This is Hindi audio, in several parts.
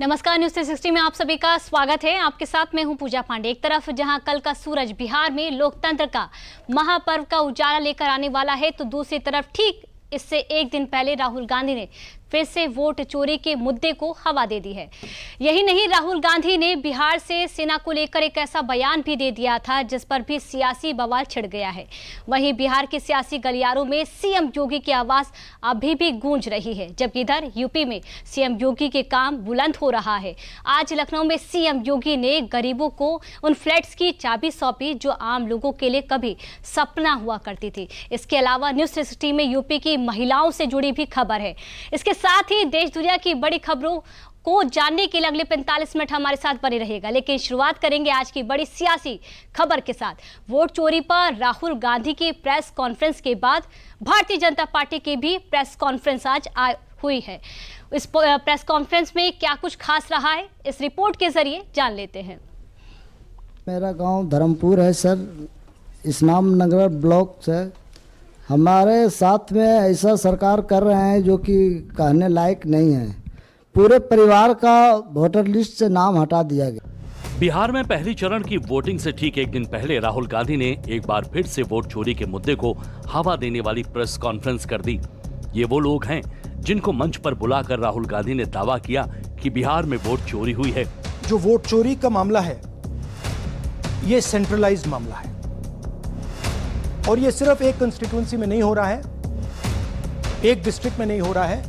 नमस्कार, न्यूज 360 में आप सभी का स्वागत है। आपके साथ मैं हूं पूजा पांडे। एक तरफ जहां कल का सूरज बिहार में लोकतंत्र का महापर्व का उजाला लेकर आने वाला है, तो दूसरी तरफ ठीक इससे एक दिन पहले राहुल गांधी ने फिर से वोट चोरी के मुद्दे को हवा दे दी है। यही नहीं, राहुल गांधी ने बिहार से सेना को लेकर एक ऐसा बयान भी दे दिया था जिस पर भी सियासी बवाल छिड़ गया है। वहीं बिहार के सियासी गलियारों में सीएम योगी की आवाज अभी भी गूंज रही है, जबकि इधर यूपी में सीएम योगी के काम बुलंद हो रहा है। आज लखनऊ में सीएम योगी ने गरीबों को उन फ्लैट्स की चाबी सौंपी जो आम लोगों के लिए कभी सपना हुआ करती थी। इसके अलावा न्यूज 360 में यूपी की महिलाओं से जुड़ी भी खबर है। इसके साथ ही देश दुनिया की बड़ी खबरों को जानने के लिए अगले 45 मिनट हमारे साथ बने रहेगा। लेकिन शुरुआत करेंगे आज की बड़ी सियासी खबर के साथ। वोट चोरी पर राहुल गांधी की प्रेस कॉन्फ्रेंस के बाद भारतीय जनता पार्टी की भी प्रेस कॉन्फ्रेंस आज हुई है। इस प्रेस कॉन्फ्रेंस में क्या कुछ खास रहा है, इस रिपोर्ट के जरिए जान लेते हैं। मेरा गांव धर्मपुर है सर, इस्लाम नगर ब्लॉक से। हमारे साथ में ऐसा सरकार कर रहे हैं जो कि कहने लायक नहीं है। पूरे परिवार का वोटर लिस्ट से नाम हटा दिया गया। बिहार में पहली चरण की वोटिंग से ठीक एक दिन पहले राहुल गांधी ने एक बार फिर से वोट चोरी के मुद्दे को हवा देने वाली प्रेस कॉन्फ्रेंस कर दी। ये वो लोग हैं जिनको मंच पर बुलाकर राहुल गांधी ने दावा किया कि बिहार में वोट चोरी हुई है। जो वोट चोरी का मामला है, ये सेंट्रलाइज्ड मामला है और ये सिर्फ एक कंस्टिट्यूएंसी में नहीं हो रहा है, एक डिस्ट्रिक्ट में नहीं हो रहा है,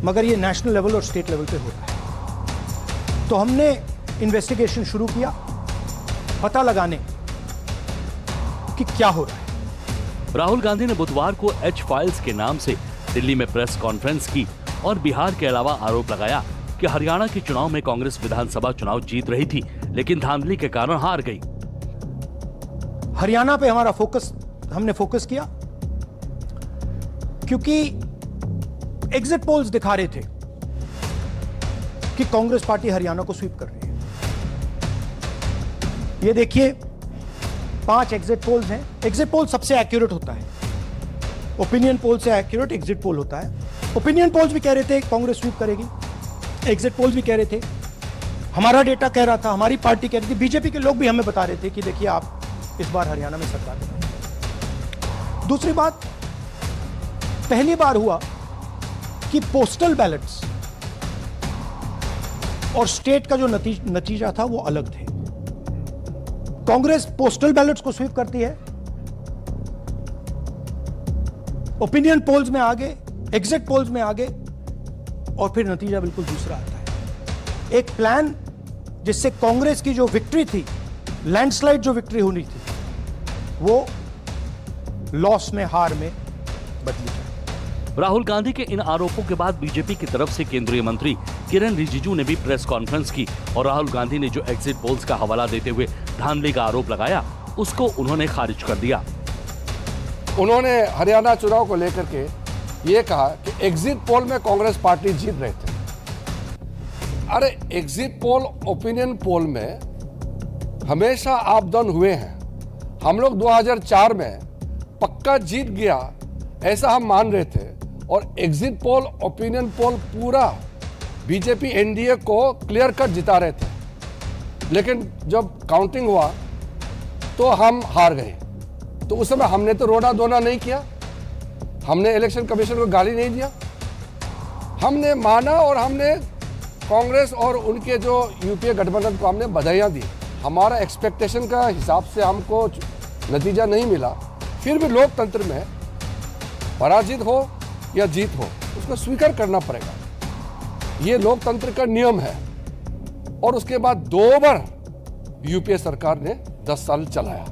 मगर ये नेशनल लेवल और स्टेट लेवल पे हो रहा है। तो हमने इन्वेस्टिगेशन शुरू किया, पता लगाने कि क्या हो रहा है। राहुल गांधी ने बुधवार को एच फाइल्स के नाम से दिल्ली में प्रेस कॉन्फ्रेंस की और बिहार के अलावा आरोप लगाया कि हरियाणा के चुनाव में कांग्रेस विधानसभा चुनाव जीत रही थी, लेकिन धांधली के कारण हार गई। हरियाणा पे हमने फोकस किया क्योंकि एग्जिट पोल्स दिखा रहे थे कि कांग्रेस पार्टी हरियाणा को स्वीप कर रही है। ये देखिए, 5 एग्जिट पोल्स हैं। एग्जिट पोल सबसे एक्यूरेट होता है, ओपिनियन पोल से एक्यूरेट एग्जिट पोल होता है। ओपिनियन पोल्स भी कह रहे थे कांग्रेस स्वीप करेगी, एग्जिट पोल्स भी कह रहे थे, हमारा डेटा कह रहा था, हमारी पार्टी कह रही थी, बीजेपी के लोग भी हमें बता रहे थे कि देखिए आप इस बार हरियाणा में सरकार बनाएंगे। दूसरी बात, पहली बार हुआ कि पोस्टल बैलेट्स और स्टेट का जो नतीजा था वो अलग थे। कांग्रेस पोस्टल बैलेट्स को स्वीप करती है, ओपिनियन पोल्स में आगे, एग्जिट पोल्स में आगे, और फिर नतीजा बिल्कुल दूसरा आता है। एक प्लान जिससे कांग्रेस की जो विक्ट्री थी, लैंडस्लाइड जो विक्ट्री होनी थी, वो लॉस में, हार में बदली जाए। राहुल गांधी के इन आरोपों के बाद बीजेपी की तरफ से केंद्रीय मंत्री किरण रिजिजू ने भी प्रेस कॉन्फ्रेंस की और राहुल गांधी ने जो एग्जिट पोल्स का हवाला देते हुए धांधली का आरोप लगाया, उसको उन्होंने खारिज कर दिया। उन्होंने हरियाणा चुनाव को लेकर के ये कहा कि एग्जिट पोल में कांग्रेस पार्टी जीत रहे थे। अरे एग्जिट पोल, ओपिनियन पोल में हमेशा आप डाउन हुए हैं। हम लोग 2004 में पक्का जीत गया ऐसा हम मान रहे थे, और एग्जिट पोल, ओपिनियन पोल पूरा बीजेपी एनडीए को क्लियर कट जिता रहे थे। लेकिन जब काउंटिंग हुआ तो हम हार गए। तो उस समय हमने तो रोना धोना नहीं किया, हमने इलेक्शन कमीशन को गाली नहीं दिया, हमने माना और हमने कांग्रेस और उनके जो यूपीए गठबंधन को हमने बधाइयाँ दी। हमारा एक्सपेक्टेशन का हिसाब से हमको नतीजा नहीं मिला, फिर भी लोकतंत्र में पराजित हो या जीत हो, उसको स्वीकार करना पड़ेगा। ये लोकतंत्र का नियम है। और उसके बाद 2 बार यूपीए सरकार ने 10 साल चलाया।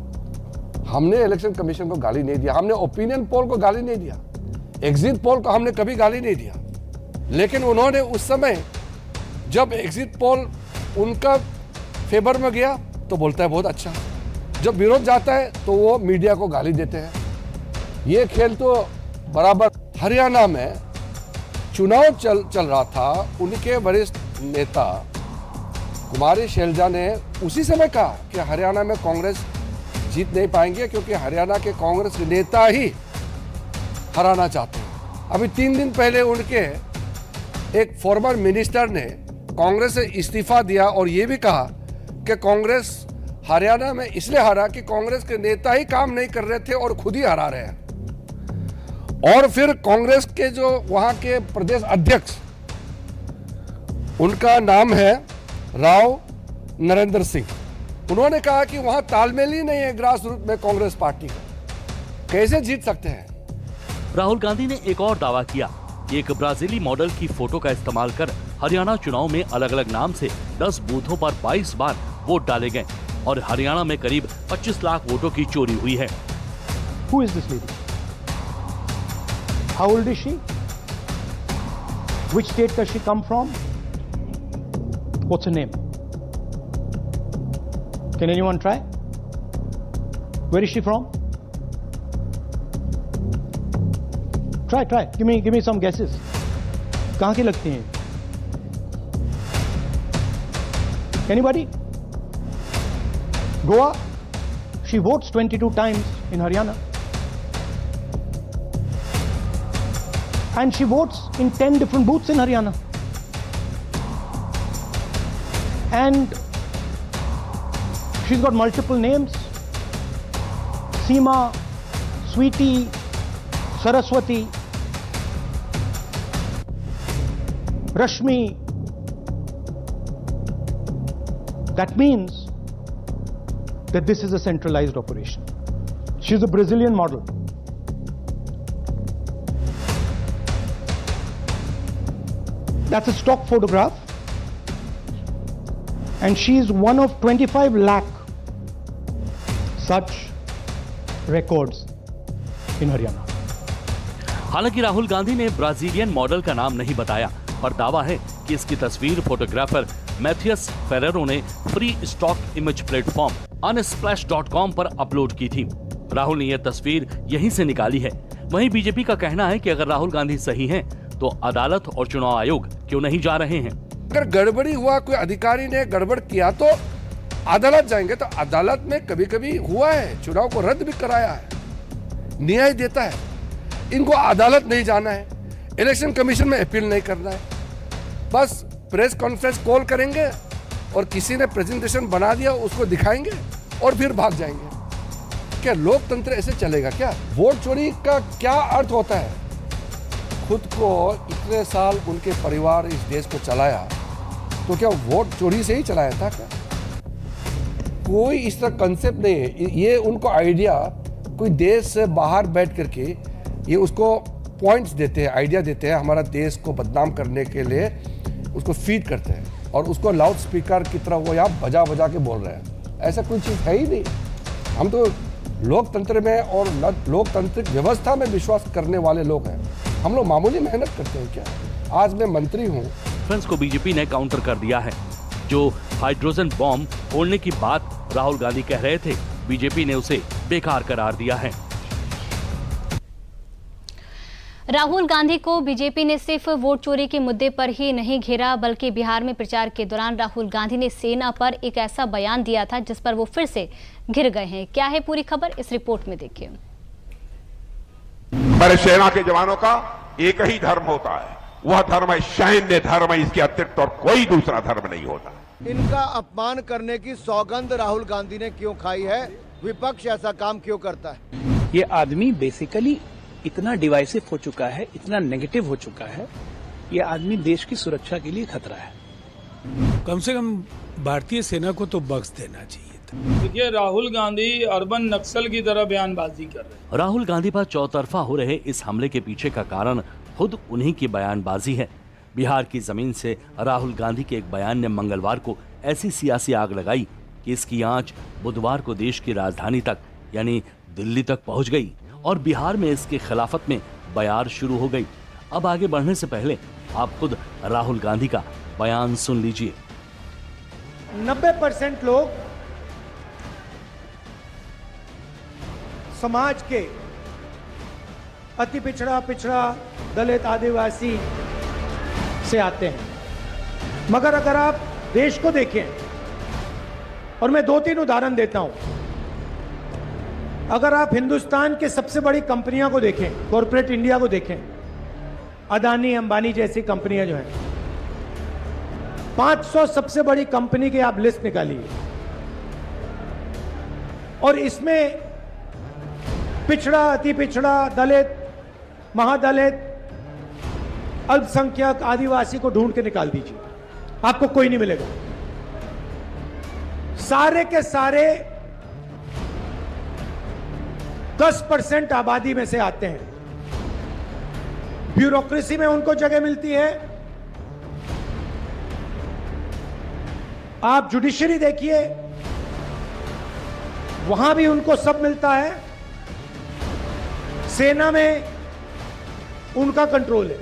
हमने इलेक्शन कमीशन को गाली नहीं दिया, हमने ओपिनियन पोल को गाली नहीं दिया, एग्जिट पोल को हमने कभी गाली नहीं दिया। लेकिन उन्होंने उस समय जब एग्जिट पोल उनका फेवर में गया तो बोलता है बहुत अच्छा, जब विरोध जाता है तो वो मीडिया को गाली देते हैं। ये खेल तो बराबर। हरियाणा में चुनाव चल रहा था, उनके वरिष्ठ नेता कुमारी शैलजा ने उसी समय कहा कि हरियाणा में कांग्रेस जीत नहीं पाएंगे क्योंकि हरियाणा के कांग्रेस नेता ही हराना चाहते हैं। अभी 3 दिन पहले उनके एक फॉर्मर मिनिस्टर ने कांग्रेस से इस्तीफा दिया और ये भी कहा कि कांग्रेस हरियाणा में इसलिए हारा कि कांग्रेस के नेता ही काम नहीं कर रहे थे और खुद ही हरा रहे हैं। और फिर कांग्रेस के जो वहां के प्रदेश अध्यक्ष, उनका नाम है राव नरेंद्र सिंह, उन्होंने कहा कि वहां तालमेल ही नहीं है ग्रास रूट में कांग्रेस पार्टी का, कैसे जीत सकते हैं। राहुल गांधी ने एक और दावा किया कि एक ब्राजीली मॉडल की फोटो का इस्तेमाल कर हरियाणा चुनाव में अलग अलग नाम से 10 बूथों पर 22 बार वोट डाले गए और हरियाणा में करीब 25 लाख वोटों की चोरी हुई है। Who is this lady? How old is she? Which state does she come from? What's her name? Can anyone try? Where is she from? Try. Give me some guesses. कहाँ की लगती हैं? Anybody? Goa? She votes 22 times in Haryana. And she votes in 10 different booths in Haryana. And she's got multiple names. Seema, Sweetie, Saraswati, Rashmi. That means that this is a centralized operation. She's a Brazilian model. That's a stock photograph. And she's one of 25 lakh such records in Haryana. हालांकि राहुल गांधी ने ब्राजीलियन मॉडल का नाम नहीं बताया, पर दावा है कि इसकी तस्वीर फोटोग्राफर मैथियस फेरेरो ने free stock image platform unsplash.com पर अपलोड की थी। राहुल ने यह तस्वीर यहीं से निकाली है। वहीं बीजेपी का कहना है कि अगर राहुल गांधी सही हैं, तो अदालत और चुनाव आयोग क्यों नहीं जा रहे हैं। अगर गड़बड़ी हुआ, कोई अधिकारी ने गड़बड़ किया तो अदालत जाएंगे। तो अदालत में कभी कभी हुआ है, चुनाव को रद्द भी कराया है, न्याय देता है। इनको अदालत नहीं जाना है, इलेक्शन कमीशन में अपील नहीं करना है, बस प्रेस कॉन्फ्रेंस कॉल करेंगे और किसी ने प्रेजेंटेशन बना दिया उसको दिखाएंगे और फिर भाग जाएंगे। क्या लोकतंत्र ऐसे चलेगा क्या? वोट चोरी का क्या अर्थ होता है? खुद को इतने साल उनके परिवार इस देश को चलाया, तो क्या वोट चोरी से ही चलाया था क्या? कोई इस तरह कंसेप्ट नहीं है। ये उनको आइडिया कोई देश से बाहर बैठ करके ये उसको पॉइंट्स देते हैं, आइडिया देते हैं, हमारा देश को बदनाम करने के लिए उसको फीड करते हैं और उसको लाउड स्पीकर की तरह वो यहाँ बजा बजा के बोल रहे हैं। ऐसा कोई चीज़ है ही नहीं। हम तो लोकतंत्र में और लोकतांत्रिक व्यवस्था में विश्वास करने वाले लोग हैं। हम लोग मामूली मेहनत करते हैं क्या? आज मैं मंत्री हूँ। फ्रेंड्स को बीजेपी ने काउंटर कर दिया है। जो हाइड्रोजन बॉम्ब फोड़ने की बात राहुल गांधी कह रहे थे, बीजेपी ने उसे बेकार करार दिया है। राहुल गांधी को बीजेपी ने सिर्फ वोट चोरी के मुद्दे पर ही नहीं घेरा, बल्कि बिहार में प्रचार के दौरान राहुल गांधी ने सेना पर एक ऐसा बयान दिया था जिस पर वो फिर से घिर गए हैं। क्या है पूरी खबर, इस रिपोर्ट में देखिए। हमारे सेना के जवानों का एक ही धर्म होता है, वह धर्म है सैन्य धर्म। इसके अतिरिक्त और कोई दूसरा धर्म नहीं होता। इनका अपमान करने की सौगंध राहुल गांधी ने क्यों खाई है? विपक्ष ऐसा काम क्यों करता है? ये आदमी बेसिकली इतना डिवाइसिव हो चुका है, इतना नेगेटिव हो चुका है, ये आदमी देश की सुरक्षा के लिए खतरा है। कम से कम भारतीय सेना को तो बख्श देना चाहिए था। देखिए, राहुल गांधी अर्बन नक्सल की तरह बयानबाजी कर रहे हैं। राहुल गांधी पर चौतरफा हो रहे इस हमले के पीछे का कारण खुद उन्हीं की बयानबाजी है। बिहार की जमीन से राहुल गांधी के एक बयान ने मंगलवार को ऐसी सियासी आग लगाई कि इसकी आंच बुधवार को देश की राजधानी तक यानी दिल्ली तक पहुंच गई और बिहार में इसके खिलाफत में बयार शुरू हो गई। अब आगे बढ़ने से पहले आप खुद राहुल गांधी का बयान सुन लीजिए। 90% लोग समाज के अति पिछड़ा दलित आदिवासी से आते हैं, मगर अगर आप देश को देखें, और मैं 2-3 उदाहरण देता हूं। अगर आप हिंदुस्तान के सबसे बड़ी कंपनियों को देखें, कॉर्पोरेट इंडिया को देखें, अदानी अंबानी जैसी कंपनियां जो हैं, 500 सबसे बड़ी कंपनी की आप लिस्ट निकालिए और इसमें पिछड़ा, अति पिछड़ा, दलित, महादलित, अल्पसंख्यक, आदिवासी को ढूंढ के निकाल दीजिए, आपको कोई नहीं मिलेगा। सारे के सारे 10% आबादी में से आते हैं। ब्यूरोक्रेसी में उनको जगह मिलती है। आप जुडिशरी देखिए, वहां भी उनको सब मिलता है। सेना में उनका कंट्रोल है।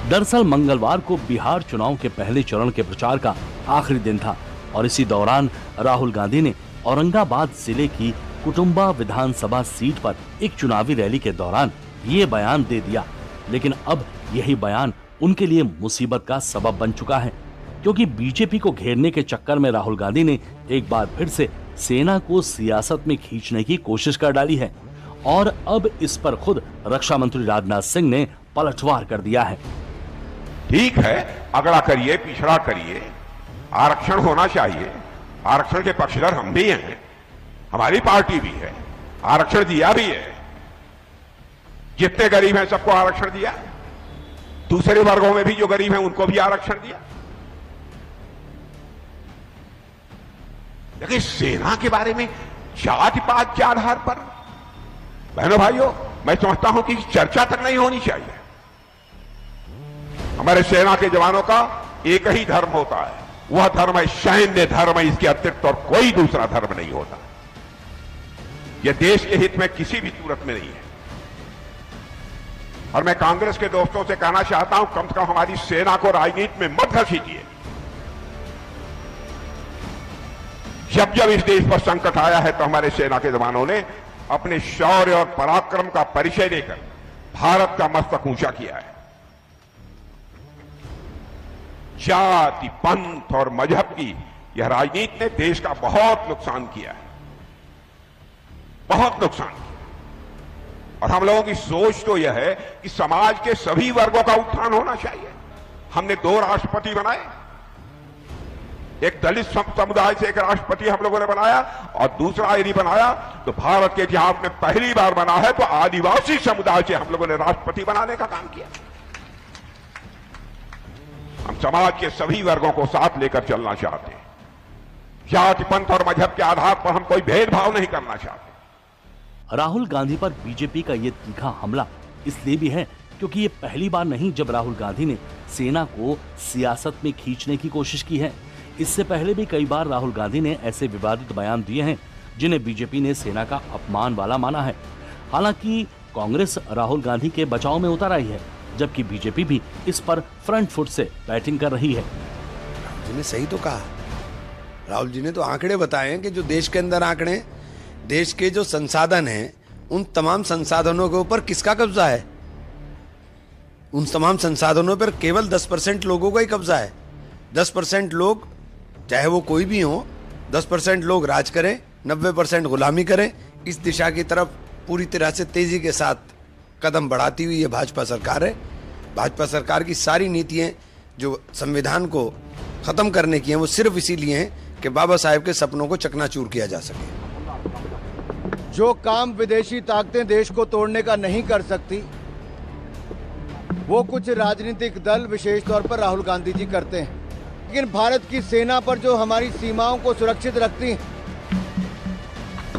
दरअसल मंगलवार को बिहार चुनाव के पहले चरण के प्रचार का आखिरी दिन था और इसी दौरान राहुल गांधी ने औरंगाबाद जिले की कुटुंबा विधानसभा सीट पर एक चुनावी रैली के दौरान ये बयान दे दिया। लेकिन अब यही बयान उनके लिए मुसीबत का सबब बन चुका है, क्योंकि बीजेपी को घेरने के चक्कर में राहुल गांधी ने एक बार फिर से सेना को सियासत में खींचने की कोशिश कर डाली है और अब इस पर खुद रक्षा मंत्री राजनाथ सिंह ने पलटवार कर दिया है। ठीक है, अगड़ा करिए, पिछड़ा करिए, आरक्षण होना चाहिए। आरक्षण के पक्षधर हम भी हैं, हमारी पार्टी भी है, आरक्षण दिया भी है। जितने गरीब हैं सबको आरक्षण दिया, दूसरे वर्गों में भी जो गरीब हैं उनको भी आरक्षण दिया। लेकिन सेना के बारे में जाति पात के आधार पर, बहनों भाइयों, मैं समझता हूं कि चर्चा तक नहीं होनी चाहिए। हमारे सेना के जवानों का एक ही धर्म होता है, वह धर्म है सैन्य धर्म। इसके अतिरिक्त और कोई दूसरा धर्म नहीं होता। यह देश के हित में किसी भी सूरत में नहीं है। और मैं कांग्रेस के दोस्तों से कहना चाहता हूं, कम से कम हमारी सेना को राजनीति में मत घसीटिए। जब जब इस देश पर संकट आया है तो हमारे सेना के जवानों ने अपने शौर्य और पराक्रम का परिचय देकर भारत का मस्तक ऊंचा किया है। जाति, पंथ और मजहब की यह राजनीति ने देश का बहुत नुकसान किया है, बहुत नुकसान किया। और हम लोगों की सोच तो यह है कि समाज के सभी वर्गों का उत्थान होना चाहिए। हमने 2 राष्ट्रपति बनाए, एक दलित समुदाय से एक राष्ट्रपति हम लोगों ने बनाया और दूसरा यदि बनाया तो भारत के इतिहास में पहली बार बना है तो आदिवासी समुदाय से हम लोगों ने राष्ट्रपति बनाने का काम किया। हम समाज के सभी वर्गों को साथ लेकर चलना चाहते हैं। जाति, पंथ और मजहब के आधार पर हम कोई भेदभाव नहीं करना चाहते। राहुल गांधी पर बीजेपी का ये तीखा हमला इसलिए भी है क्योंकि ये पहली बार नहीं जब राहुल गांधी ने सेना को सियासत में खींचने की कोशिश की है। इससे पहले भी कई बार राहुल गांधी ने ऐसे विवादित बयान दिए हैं जिन्हें बीजेपी ने सेना का अपमान वाला माना है। हालांकि कांग्रेस राहुल गांधी के बचाव में उतर आई है, जबकि बीजेपी भी इस पर फ्रंट फुट से बैटिंग कर रही है। राहुल जी ने सही तो कहा। राहुल जी ने तो आंकड़े बताए हैं कि जो देश के अंदर आंकड़े, देश के जो संसाधन हैं, उन तमाम संसाधनों के ऊपर किसका कब्जा है? उन तमाम संसाधनों पर केवल 10% लोगों का ही कब्जा है। 10% लोग, चाहे वो कोई भी हो, 10% लोग राज करें, 90% गुलामी करें। इस दिशा की तरफ पूरी तरह से तेजी के साथ कदम बढ़ाती हुई ये भाजपा सरकार है। भाजपा सरकार की सारी नीतियां जो संविधान को खत्म करने की हैं, वो सिर्फ इसीलिए हैं कि बाबा साहेब के सपनों को चकनाचूर किया जा सके। जो काम विदेशी ताकतें देश को तोड़ने का नहीं कर सकती, वो कुछ राजनीतिक दल, विशेष तौर पर राहुल गांधी जी करते हैं। लेकिन भारत की सेना पर जो हमारी सीमाओं को सुरक्षित रखती है,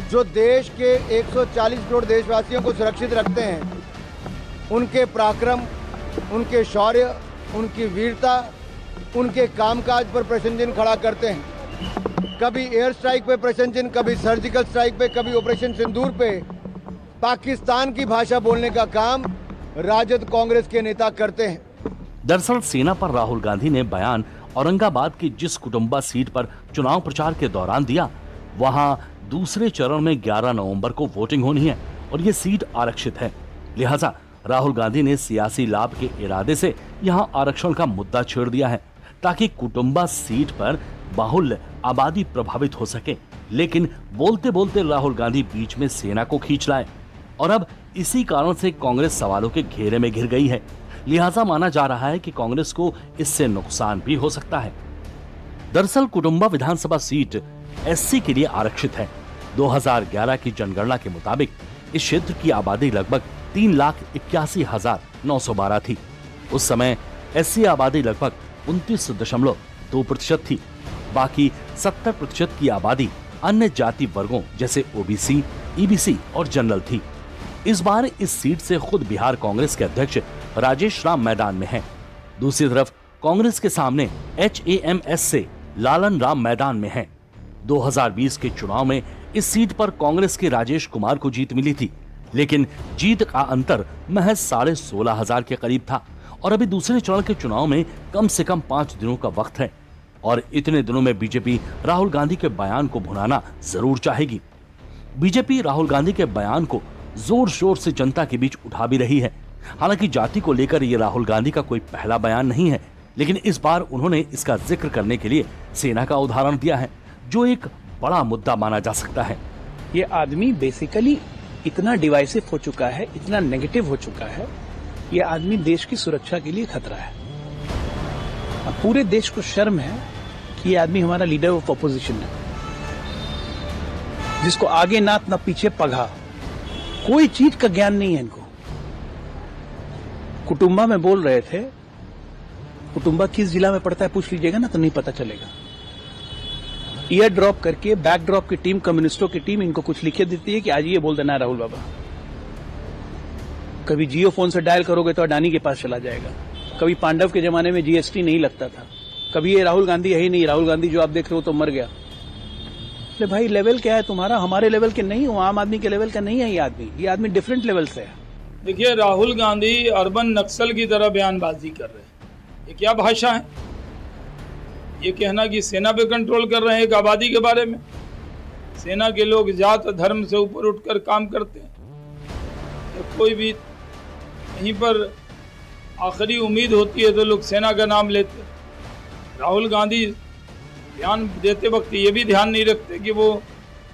जो देश के 140 करोड़ देशवासियों को सुरक्षित रखते हैं, उनके पराक्रम, उनके शौर्य, उनकी वीरता, उनके कामकाज पर प्रश्न चिन्ह खड़ा करते हैं। कभी एयर स्ट्राइक पे प्रश्न चिन्ह, कभी सर्जिकल स्ट्राइक पे, कभी ऑपरेशन सिंदूर पे पाकिस्तान की भाषा बोलने का काम राजद कांग्रेस के नेता करते हैं। दरअसल सेना पर राहुल गांधी ने बयान औरंगाबाद की जिस कुटुंबा सीट पर चुनाव प्रचार के दौरान दिया, वहां दूसरे चरण में 11 नवंबर को वोटिंग होनी है और ये सीट आरक्षित है। लिहाजा राहुल गांधी ने सियासी लाभ के इरादे से यहां आरक्षण का मुद्दा छेड़ दिया है ताकि कुटुंबा सीट पर बाहुल्य आबादी प्रभावित हो सके। लेकिन बोलते बोलते राहुल गांधी बीच में सेना को खींच लाए और अब इसी कारण से कांग्रेस सवालों के घेरे में घिर गई है। लिहाजा माना जा रहा है कि कांग्रेस को इससे नुकसान भी हो सकता है। दरअसल कुटुंबा विधानसभा सीट एससी के लिए आरक्षित है। 2011 की जनगणना के मुताबिक इस क्षेत्र की आबादी लगभग 3,81,912 थी। उस समय एससी आबादी लगभग 29.2% थी। बाकी 70% की आबादी अन्य जाति वर्गों जैसे ओबीसी, ईबीसी और जनरल थी। इस बार इस सीट से खुद बिहार कांग्रेस के अध्यक्ष राजेश राम मैदान में हैं। दूसरी तरफ कांग्रेस के सामने HAMS से लालन राम मैदान में हैं। 2020 के चुनाव में इस सीट पर कांग्रेस के राजेश कुमार को जीत मिली थी, लेकिन जीत का अंतर महज 16,500 के करीब था और अभी दूसरे चरण के चुनाव में कम से कम 5 दिनों का वक्त है और इतने दिनों में बीजेपी राहुल गांधी के बयान को भुनाना जरूर चाहेगी। बीजेपी राहुल गांधी के बयान को जोर शोर से जनता के बीच उठा भी रही है। हालांकि जाति को लेकर ये राहुल गांधी का कोई पहला बयान नहीं है, लेकिन इस बार उन्होंने इसका जिक्र करने के लिए सेना का उदाहरण दिया है, जो एक बड़ा मुद्दा माना जा सकता है। ये आदमी बेसिकली इतना डिवाइसिव हो चुका है, इतना नेगेटिव हो चुका है, ये आदमी देश की सुरक्षा के लिए खतरा है। अब पूरे देश को शर्म है कि ये आदमी हमारा लीडर ऑफ ऑपोजिशन है, जिसको आगे नात न पीछे पगहा, कोई चीज का ज्ञान नहीं है इनको। कुटुंबा में बोल रहे थे, कुटुंबा किस जिला में पड़ता है पूछ लीजिएगा ना तो नहीं पता चलेगा। ईयर ड्रॉप करके बैक ड्रॉप की टीम, कम्युनिस्टों की टीम इनको कुछ लिखे देती है कि आज ये बोल देना है राहुल बाबा। कभी जियो फोन से डायल करोगे तो अडानी के पास चला जाएगा। कभी पांडव के जमाने में जीएसटी नहीं लगता था। कभी ये राहुल गांधी है ही नहीं, राहुल गांधी जो आप देख रहे हो तो मर गया। अरे भाई लेवल क्या है तुम्हारा? हमारे लेवल के नहीं हो, आम आदमी के लेवल का नहीं है ये आदमी डिफरेंट लेवल से है। देखिए, राहुल गांधी अर्बन नक्सल की तरह बयानबाजी कर रहे हैं। ये क्या भाषा है? ये कहना कि सेना पे कंट्रोल कर रहे हैं एक आबादी के बारे में। सेना के लोग जात धर्म से ऊपर उठकर काम करते हैं। तो कोई भी कहीं पर आखिरी उम्मीद होती है तो लोग सेना का नाम लेते हैं। राहुल गांधी बयान देते वक्त ये भी ध्यान नहीं रखते कि वो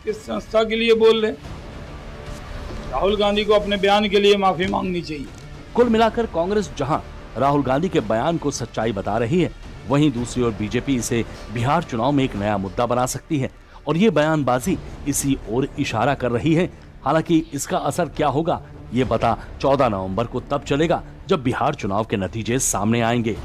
किस संस्था के लिए बोल रहे हैं। राहुल गांधी को अपने बयान के लिए माफी मांगनी चाहिए। कुल मिलाकर कांग्रेस जहां राहुल गांधी के बयान को सच्चाई बता रही है, वहीं दूसरी ओर बीजेपी इसे बिहार चुनाव में एक नया मुद्दा बना सकती है और ये बयानबाजी इसी ओर इशारा कर रही है। हालांकि इसका असर क्या होगा ये पता 14 नवंबर को तब चलेगा जब बिहार चुनाव के नतीजे सामने आएंगे।